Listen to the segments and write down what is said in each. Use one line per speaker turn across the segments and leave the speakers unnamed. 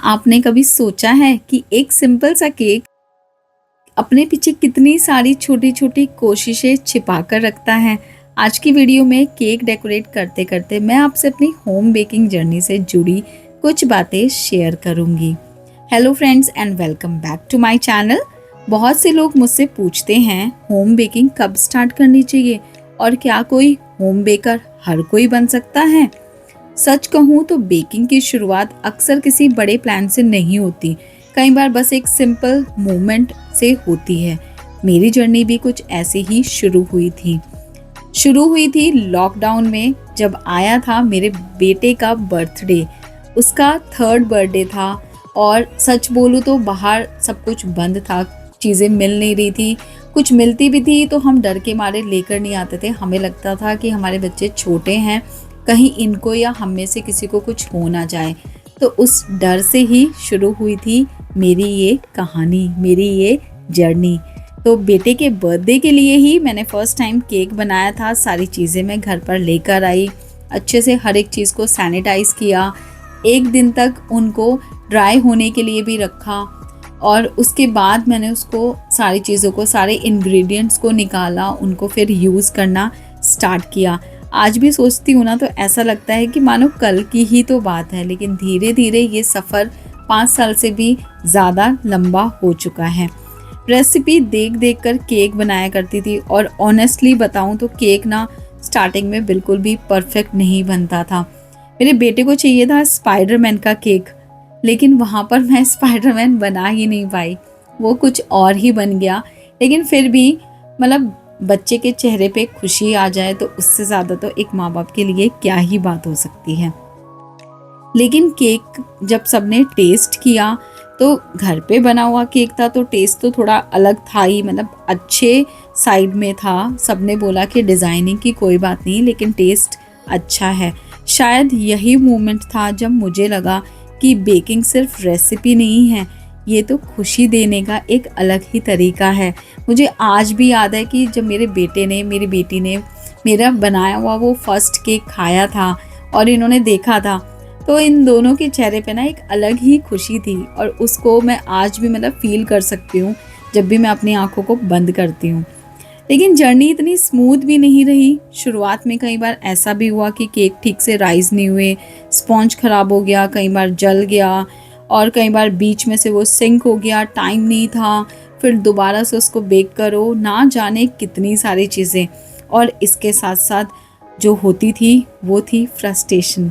आपने कभी सोचा है कि एक सिंपल सा केक अपने पीछे कितनी सारी छोटी छोटी कोशिशें छिपा कर रखता है। आज की वीडियो में केक डेकोरेट करते करते मैं आपसे अपनी होम बेकिंग जर्नी से जुड़ी कुछ बातें शेयर करूंगी। Hello friends and welcome back to my channel. बहुत से लोग मुझसे पूछते हैं होम बेकिंग कब स्टार्ट करनी चाहिए और क्या कोई होम बेकर हर कोई बन सकता है। सच कहूँ तो बेकिंग की शुरुआत अक्सर किसी बड़े प्लान से नहीं होती, कई बार बस एक सिंपल मूवमेंट से होती है। मेरी जर्नी भी कुछ ऐसे ही शुरू हुई थी लॉकडाउन में, जब आया था मेरे बेटे का बर्थडे। उसका 3rd बर्थडे था और सच बोलूँ तो बाहर सब कुछ बंद था, चीज़ें मिल नहीं रही थी। कुछ मिलती भी थी तो हम डर के मारे लेकर नहीं आते थे। हमें लगता था कि हमारे बच्चे छोटे हैं, कहीं इनको या हम में से किसी को कुछ हो ना जाए। तो उस डर से ही शुरू हुई थी मेरी ये कहानी, मेरी ये जर्नी। तो बेटे के बर्थडे के लिए ही मैंने फर्स्ट टाइम केक बनाया था। सारी चीज़ें मैं घर पर लेकर आई, अच्छे से हर एक चीज़ को सैनिटाइज़ किया, एक दिन तक उनको ड्राई होने के लिए भी रखा और उसके बाद मैंने उसको सारी चीज़ों को, सारे इंग्रेडिएंट्स को निकाला, उनको फिर यूज़ करना स्टार्ट किया। आज भी सोचती हूँ ना तो ऐसा लगता है कि मानो कल की ही तो बात है, लेकिन धीरे धीरे ये सफ़र 5 साल से भी ज़्यादा लंबा हो चुका है। रेसिपी देख देख कर केक बनाया करती थी और ऑनेस्टली बताऊँ तो केक ना स्टार्टिंग में बिल्कुल भी परफेक्ट नहीं बनता था। मेरे बेटे को चाहिए था स्पाइडरमैन का केक, लेकिन वहाँ पर मैं स्पाइडरमैन बना ही नहीं पाई, वो कुछ और ही बन गया। लेकिन फिर भी मतलब बच्चे के चेहरे पे खुशी आ जाए तो उससे ज़्यादा तो एक माँ बाप के लिए क्या ही बात हो सकती है। लेकिन केक जब सबने टेस्ट किया तो घर पे बना हुआ केक था तो टेस्ट तो थोड़ा अलग था ही, मतलब अच्छे साइड में था। सबने बोला कि डिज़ाइनिंग की कोई बात नहीं, लेकिन टेस्ट अच्छा है। शायद यही मोमेंट था जब मुझे लगा कि बेकिंग सिर्फ रेसिपी नहीं है, ये तो खुशी देने का एक अलग ही तरीका है। मुझे आज भी याद है कि जब मेरे बेटे ने, मेरी बेटी ने मेरा बनाया हुआ वो फर्स्ट केक खाया था और इन्होंने देखा था, तो इन दोनों के चेहरे पे ना एक अलग ही खुशी थी और उसको मैं आज भी मतलब फील कर सकती हूँ जब भी मैं अपनी आंखों को बंद करती हूँ। लेकिन जर्नी इतनी स्मूथ भी नहीं रही। शुरुआत में कई बार ऐसा भी हुआ कि केक ठीक से राइज नहीं हुए, स्पॉन्ज ख़राब हो गया, कई बार जल गया और कई बार बीच में से वो सिंक हो गया, टाइम नहीं था, फिर दोबारा से उसको बेक करो, ना जाने कितनी सारी चीज़ें। और इसके साथ साथ जो होती थी वो थी फ्रस्ट्रेशन।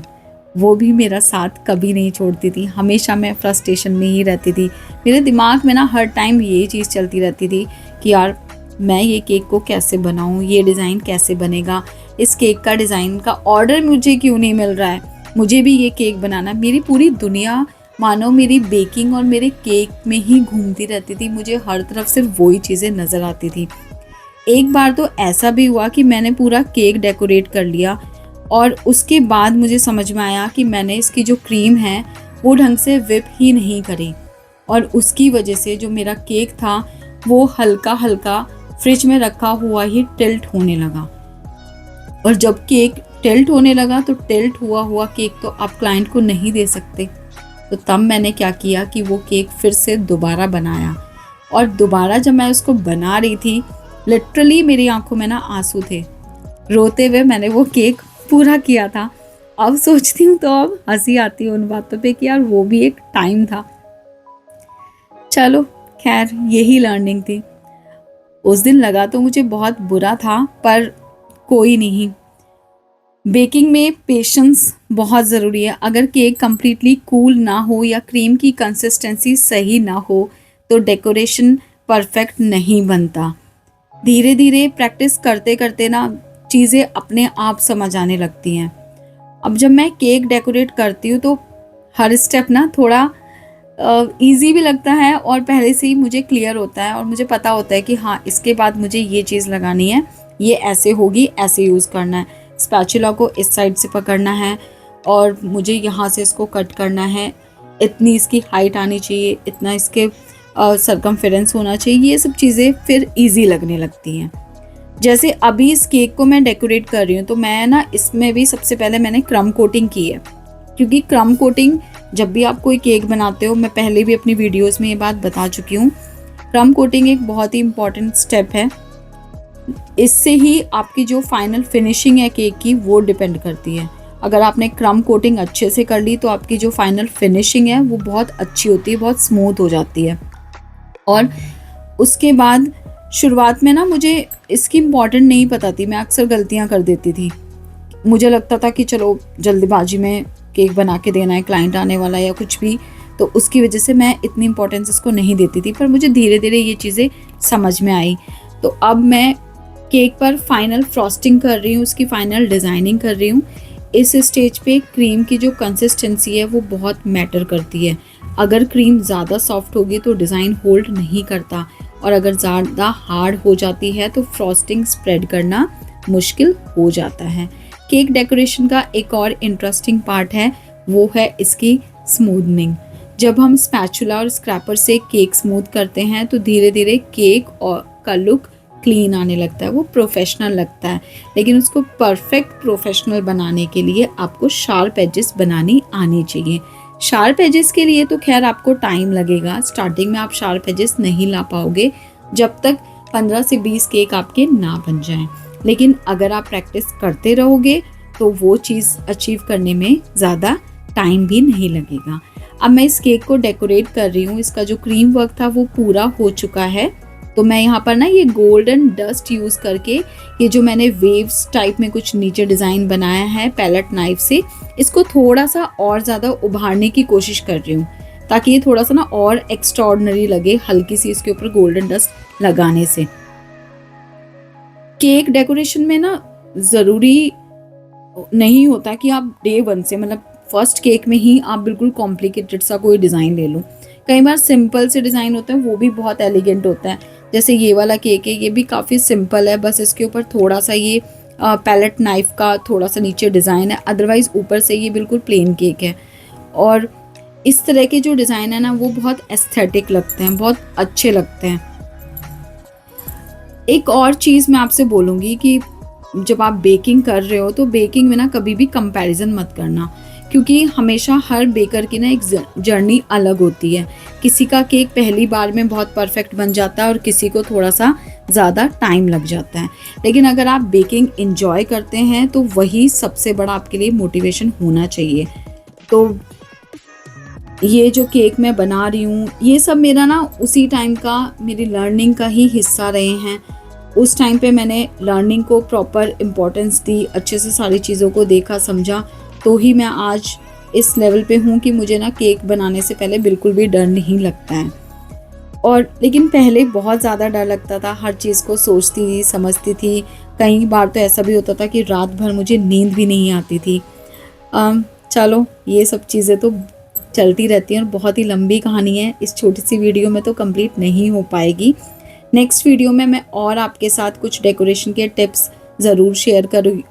वो भी मेरा साथ कभी नहीं छोड़ती थी, हमेशा मैं फ्रस्ट्रेशन में ही रहती थी। मेरे दिमाग में ना हर टाइम ये चीज़ चलती रहती थी कि यार मैं ये केक को कैसे बनाऊँ, ये डिज़ाइन कैसे बनेगा, इस केक का डिज़ाइन का ऑर्डर मुझे क्यों नहीं मिल रहा है, मुझे भी ये केक बनाना। मेरी पूरी दुनिया मानो मेरी बेकिंग और मेरे केक में ही घूमती रहती थी। मुझे हर तरफ सिर्फ वही चीज़ें नज़र आती थी। एक बार तो ऐसा भी हुआ कि मैंने पूरा केक डेकोरेट कर लिया और उसके बाद मुझे समझ में आया कि मैंने इसकी जो क्रीम है वो ढंग से विप ही नहीं करी और उसकी वजह से जो मेरा केक था वो हल्का हल्का फ्रिज में रखा हुआ ही टिल्ट होने लगा। और जब केक टिल्ट होने लगा तो टिल्ट हुआ केक तो आप क्लाइंट को नहीं दे सकते। तो तब मैंने क्या किया कि वो केक फिर से दोबारा बनाया और दोबारा जब मैं उसको बना रही थी, लिटरली मेरी आंखों में ना आंसू थे। रोते हुए मैंने वो केक पूरा किया था। अब सोचती हूँ तो अब हंसी आती है उन बातों पे कि यार वो भी एक टाइम था। चलो खैर, यही लर्निंग थी। उस दिन लगा तो मुझे बहुत बुरा था, पर कोई नहीं। बेकिंग में पेशेंस बहुत ज़रूरी है। अगर केक कम्प्लीटली कूल ना हो या क्रीम की कंसिस्टेंसी सही ना हो तो डेकोरेशन परफेक्ट नहीं बनता। धीरे धीरे प्रैक्टिस करते करते ना चीज़ें अपने आप समझ आने लगती हैं। अब जब मैं केक डेकोरेट करती हूँ तो हर स्टेप ना थोड़ा ईजी भी लगता है और पहले से ही मुझे क्लियर होता है और मुझे पता होता है कि हाँ, इसके बाद मुझे ये चीज़ लगानी है, ये ऐसे होगी, ऐसे यूज़ करना है, स्पैचुला को इस साइड से पकड़ना है और मुझे यहाँ से इसको कट करना है, इतनी इसकी हाइट आनी चाहिए, इतना इसके सरकमफेरेंस होना चाहिए। ये सब चीज़ें फिर इजी लगने लगती हैं। जैसे अभी इस केक को मैं डेकोरेट कर रही हूँ तो मैं ना इसमें भी सबसे पहले मैंने क्रम कोटिंग की है। क्योंकि क्रम कोटिंग जब भी आप कोई केक बनाते हो, मैं पहले भी अपनी वीडियोस में ये बात बता चुकी हूँ, क्रम कोटिंग एक बहुत ही इम्पॉर्टेंट स्टेप है। इससे ही आपकी जो फाइनल फिनिशिंग है केक की वो डिपेंड करती है। अगर आपने क्रम कोटिंग अच्छे से कर ली तो आपकी जो फाइनल फिनिशिंग है वो बहुत अच्छी होती है, बहुत स्मूथ हो जाती है। और उसके बाद शुरुआत में ना मुझे इसकी इम्पॉर्टेंट नहीं पता थी, मैं अक्सर गलतियाँ कर देती थी। मुझे लगता था कि चलो जल्दबाजी में केक बना के देना है, क्लाइंट आने वाला है या कुछ भी, तो उसकी वजह से मैं इतनी इम्पोर्टेंस इसको नहीं देती थी। पर मुझे धीरे धीरे ये चीज़ें समझ में आई। तो अब मैं केक पर फाइनल फ्रॉस्टिंग कर रही हूँ, उसकी फाइनल डिज़ाइनिंग कर रही हूँ। इस स्टेज पे क्रीम की जो कंसिस्टेंसी है वो बहुत मैटर करती है। अगर क्रीम ज़्यादा सॉफ्ट होगी तो डिज़ाइन होल्ड नहीं करता, और अगर ज़्यादा हार्ड हो जाती है तो फ्रॉस्टिंग स्प्रेड करना मुश्किल हो जाता है। केक डेकोरेशन का एक और इंटरेस्टिंग पार्ट है, वो है इसकी स्मूथनिंग। जब हम स्पैचुला और स्क्रैपर से केक स्मूथ करते हैं तो धीरे धीरे केक और का लुक क्लीन आने लगता है, वो प्रोफेशनल लगता है। लेकिन उसको परफेक्ट प्रोफेशनल बनाने के लिए आपको शार्प एजेस बनानी आनी चाहिए। शार्प एजेस के लिए तो खैर आपको टाइम लगेगा, स्टार्टिंग में आप शार्प एजेस नहीं ला पाओगे जब तक 15 से 20 केक आपके ना बन जाएं। लेकिन अगर आप प्रैक्टिस करते रहोगे तो वो चीज़ अचीव करने में ज़्यादा टाइम भी नहीं लगेगा। अब मैं इस केक को डेकोरेट कर रही हूँ। इसका जो क्रीम वर्क था वो पूरा हो चुका है। तो मैं यहाँ पर ना ये गोल्डन डस्ट यूज़ करके ये जो मैंने वेव्स टाइप में कुछ नीचे डिज़ाइन बनाया है पैलेट नाइफ से, इसको थोड़ा सा और ज़्यादा उभारने की कोशिश कर रही हूँ ताकि ये थोड़ा सा ना और एक्स्ट्राऑर्डिनरी लगे, हल्की सी इसके ऊपर गोल्डन डस्ट लगाने से। केक डेकोरेशन में ना ज़रूरी नहीं होता कि आप डे 1 से, मतलब फर्स्ट केक में ही आप बिल्कुल कॉम्प्लिकेटेड सा कोई डिज़ाइन ले लो। कई बार सिंपल से डिज़ाइन होते हैं, वो भी बहुत एलिगेंट होता है। जैसे ये वाला केक है, ये भी काफ़ी सिंपल है, बस इसके ऊपर थोड़ा सा ये पैलेट नाइफ का थोड़ा सा नीचे डिज़ाइन है, अदरवाइज़ ऊपर से ये बिल्कुल प्लेन केक है। और इस तरह के जो डिज़ाइन है ना वो बहुत एस्थेटिक लगते हैं, बहुत अच्छे लगते हैं। एक और चीज़ मैं आपसे बोलूँगी कि जब आप बेकिंग कर रहे हो तो बेकिंग में ना कभी भी कंपैरिजन मत करना, क्योंकि हमेशा हर बेकर की ना एक जर्नी अलग होती है। किसी का केक पहली बार में बहुत परफेक्ट बन जाता है और किसी को थोड़ा सा ज़्यादा टाइम लग जाता है। लेकिन अगर आप बेकिंग एंजॉय करते हैं तो वही सबसे बड़ा आपके लिए मोटिवेशन होना चाहिए। तो ये जो केक मैं बना रही हूँ ये सब मेरा ना उसी टाइम का, मेरी लर्निंग का ही हिस्सा रहे हैं। उस टाइम पे मैंने लर्निंग को प्रॉपर इम्पोर्टेंस दी, अच्छे से सारी चीज़ों को देखा समझा, तो ही मैं आज इस लेवल पे हूँ कि मुझे ना केक बनाने से पहले बिल्कुल भी डर नहीं लगता है। और लेकिन पहले बहुत ज़्यादा डर लगता था, हर चीज़ को सोचती थी, समझती थी। कई बार तो ऐसा भी होता था कि रात भर मुझे नींद भी नहीं आती थी। चलो ये सब चीज़ें तो चलती रहती हैं और बहुत ही लंबी कहानी है, इस छोटी सी वीडियो में तो कंप्लीट नहीं हो पाएगी। नेक्स्ट वीडियो में मैं और आपके साथ कुछ डेकोरेशन के टिप्स ज़रूर शेयर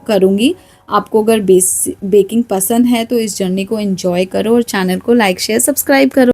करूँगी। आपको अगर बेकिंग पसंद है तो इस जर्नी को एंजॉय करो और चैनल को लाइक शेयर सब्सक्राइब करो।